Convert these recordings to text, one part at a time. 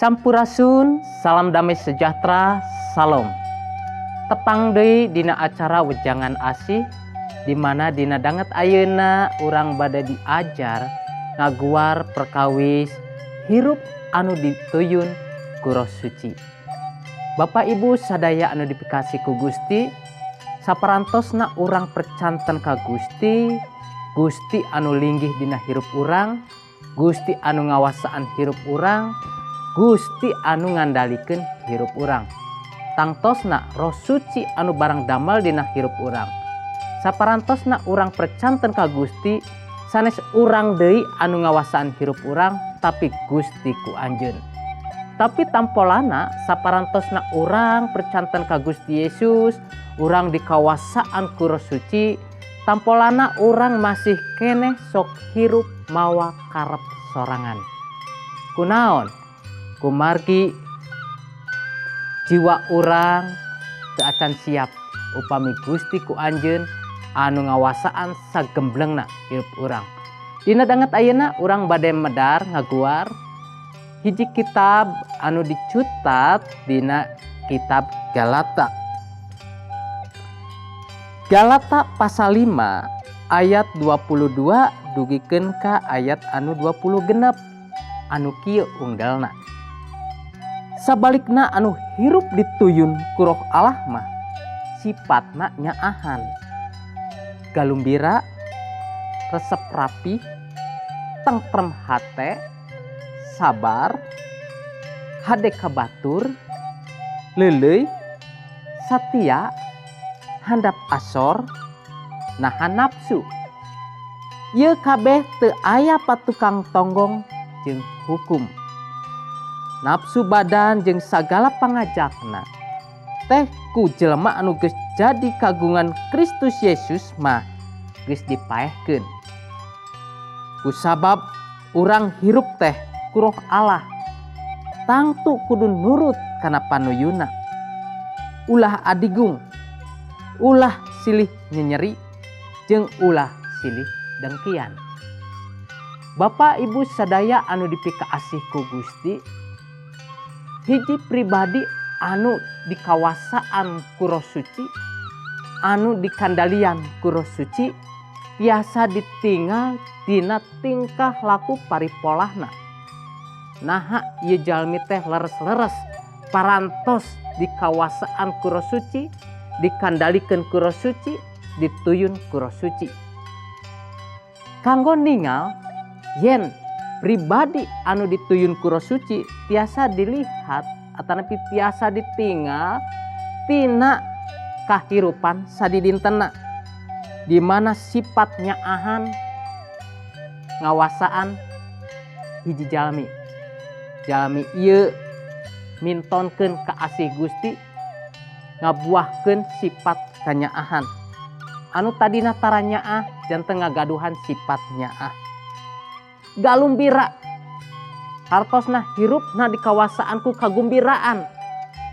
Sampurasun, salam damai sejahtera, salam. Tepang deui dina acara wejangan asih, di mana dina danget ayeuna urang bade diajar ngaguar perkawis hirup anu dituyun ku Roh Suci. Bapak Ibu sadaya anu dipikasi ku Gusti, saparantosna urang percanten ka Gusti, Gusti anu linggih dina hirup urang, Gusti anu ngawasaan hirup urang, Gusti anu ngandalikeun hirup urang. Tangtosna Roh Suci anu barang damel dina hirup urang. Saparantosna urang percanten ka Gusti, sanes urang deui anu ngawasaan hirup urang, tapi Gusti ku anjeun. Tapi tampolana saparantosna urang percanten ka Gusti Yesus, urang dikawasaan ku Roh Suci, tampolana urang masih keneh sok hirup mawa karep sorangan. Kunaon? Kumargi jiwa urang teu acan siap upami Gusti ku anjeun anu ngawasaan sagemblengna hirup urang. Dina danget ayeuna urang bade medar ngaguar hiji kitab anu dicutat dina kitab Galata. Galata pasal 5 ayat 22 dugikeun ka ayat anu 20 genep. Anu kieu unggalna. Sabalikna anu hirup dituyun ku Roh Allah mah sifatna nyaahan, galumbira, resep rapih, tentrem hate, sabar, hade kabatur, leuleuy, satia, handap asor, nahan nafsu. Ieu kabeh teu aya patukang tonggong jeung hukum. Nafsu badan jeung sagala pangajakna teh ku jelema anu geus jadi kagungan Kristus Yesus mah geus dipaehkeun. Kusabab urang hirup teh ku Roh Allah, tangtu kudu nurut kana panuyunna. Ulah adigung, ulah silih nyenyeri, jeung ulah silih dengkian. Bapak Ibu sadaya anu dipikaasih ku Gusti, hiji pribadi anu dikawasaan ku Roh Suci, anu dikandalian ku Roh Suci, biasa ditinggal dina tingkah laku paripolahna. Naha ieu jalmi teh leres-leres parantos dikawasaan ku Roh Suci, dikandalikeun ku Roh Suci, dituyun ku Roh Suci. Kanggo ningal yen pribadi anu dituyun ku Roh Suci tiasa dilihat atanapi tiasa ditinggal tina kahirupan sadidintena, di mana sifat nyaahan ngawasaan hiji jalmi. Jalmi ieu mintonkeun ka asih Gusti, ngabuahkeun sifat kanyaahan. Anu tadina tara nyaah janten ngagaduhan sifat nyaah. Galumbira hartosna hirupna dikawasaanku kagumbiraan.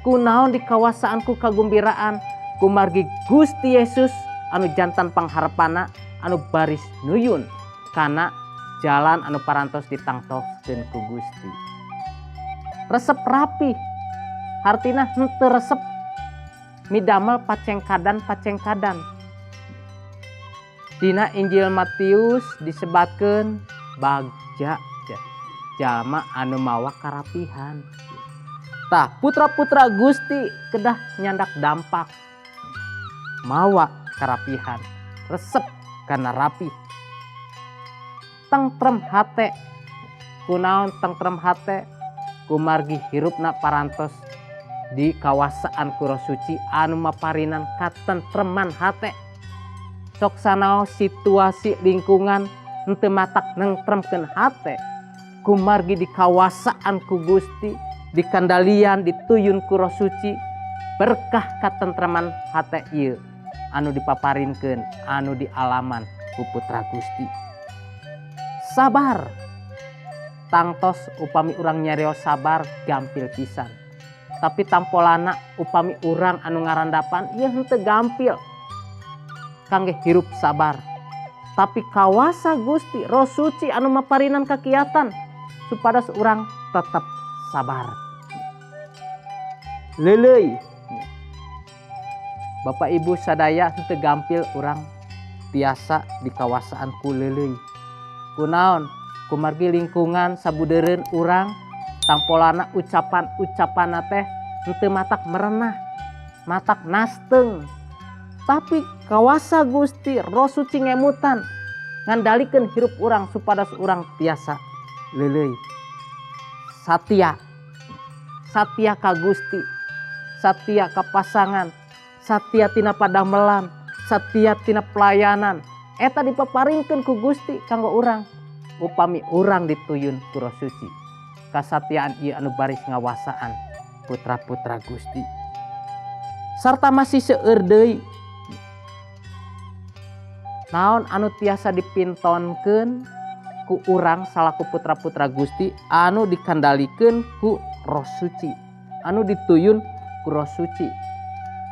Kunaon dikawasaanku kagumbiraan? Kumargi Gusti Yesus anu jantan pangharepana anu baris nuyun kana jalan anu parantos ditangtoskeun ku Gusti. Resep rapih artina henteu resep midamel pacengkadan. Dina Injil Matius disebatkeun bagja jalma anu mawa karapihan. Tah putra-putra Gusti kedah nyandak dampak mawa karapihan, resep kana rapih. Tentrem hate, kunaon tentrem hate? Kumargi hirupna parantos di kawasaan ku Roh Suci anu maparinan katentreman hate. Sok sanaos situasi lingkungan henteu matak nentremkeun hate, kumargi dikawasaan ku Gusti, dikandalian dituyun ku Roh Suci, berkah katentreman hate ieu anu dipaparinkeun, anu dialaman ku Putra Gusti. Sabar, tangtos upami urang nyarios sabar gampil pisan, tapi tampolana upami urang anu ngarandapan ieu henteu gampil kangge hirup sabar. Tapi kawasa Gusti Roh Suci anu maparinan kakiatan supados urang tetep sabar. leuleuy. Bapak Ibu sadaya henteu gampil urang tiasa di kawasaan ku leuleuy. Kunaon? Kumargi lingkungan sabudeureun urang tangpolana ucapan-ucapanna teh henteu matak merenah, matak nasteng. Tapi kawasa Gusti Roh Suci ngemutan ngandalikeun hirup urang supados urang tiasa leuleuy. Satia ka Gusti, satia ka pasangan, satia tina padamelan, satia tina pelayanan. Eta dipaparingkeun ku Gusti kanggo urang. Upami urang dituyun ku Roh Suci, kasatiaan ieu anu baris ngawasaan putra-putra Gusti. Sarta masih seueur deui naon anu tiasa dipintonkeun ku urang salaku putra-putra Gusti anu dikandalikeun ku Roh Suci, anu dituyun ku Roh Suci.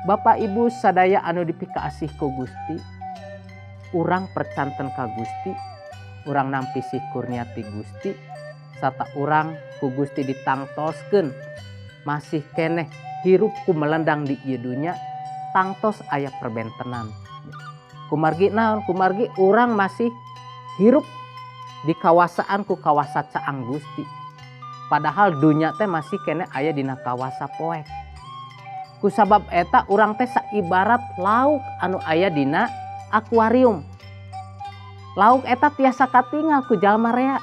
Bapak Ibu sadaya anu dipikaasih ku Gusti, urang percanten ka Gusti, urang nampi sih kurniati Gusti, sarta urang ku Gusti ditangtoskeun masih keneh hirup ku melendang di ieu dunya, tangtos aya perbentenan. Kumargi naon? Kumargi urang masih hirup di kawasaan ku kawasa caang Gusti. Padahal dunya teh masih kene aya dina kawasa poek. Kusabab eta urang teh saibarat lauk anu aya dina akuarium. Lauk eta tiasa katinggal ku jalma rea.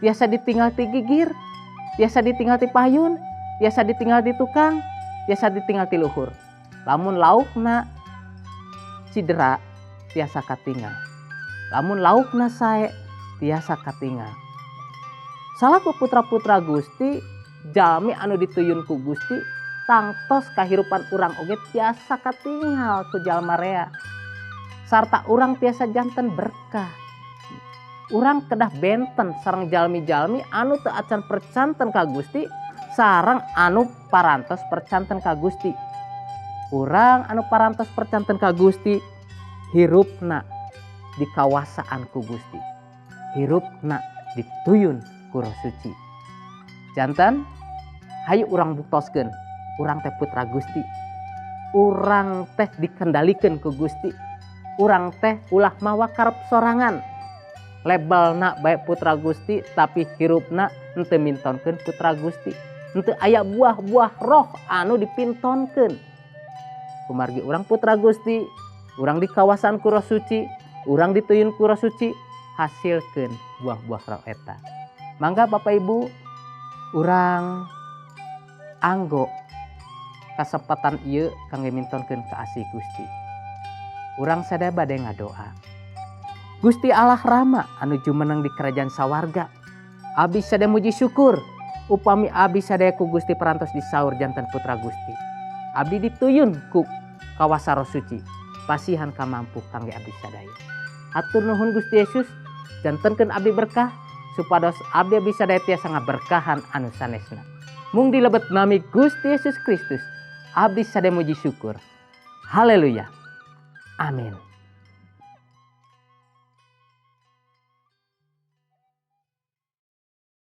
Tiasa ditinggal ti gigir, tiasa ditinggal ti payun, tiasa ditinggal ti tukang, tiasa ditinggal ti luhur. Lamun laukna cidera tiasa katinggal. Lamun laukna sae tiasa katinggal. Salaku putra-putra Gusti, jalmi anu dituyun ku Gusti, tangtos kahirupan urang oge tiasa katinggal ku jalma rea. Sarta urang tiasa janten berkah. Urang kedah benten sareng jalmi-jalmi anu teu acan percanten ka Gusti sareng anu parantos percanten ka Gusti. Urang anu parantos percanten ka Gusti hirupna di kawasaan ku Gusti, hirupna dituyun ku Roh Suci. Janten hayu urang buktoskeun urang teh putra Gusti, urang teh dikendalikeun ku Gusti, urang teh ulah mawa karep sorangan. Labelna bae putra Gusti tapi hirupna henteu mintonkeun putra Gusti, henteu aya buah-buah roh anu dipintonkeun. Kumargi urang putra Gusti, urang di kawasan ku Roh Suci, urang dituyun ku Roh Suci, hasilkeun buah-buah roh eta. Mangga Bapak Ibu, urang anggo kasempatan ieu kangge mintonkeun kaasih Gusti. Urang sadaya bade ngadoa. Gusti Allah Rama anu jumeneng di kerajaan sawarga, abdi sadaya muji syukur upami abdi sadaya ku Gusti parantos disaur janten putra Gusti. Abdi dituyun ku kawasa Roh Suci, pasihan kamampu kangge abdi sadaya. Hatur nuhun Gusti Yesus, jantenkeun abdi berkah supados abdi bisa daya tiasa ngaberkahan anu sanesna. Mung dilebet nami Gusti Yesus Kristus, abdi sadaya muji syukur. Haleluya. Amin.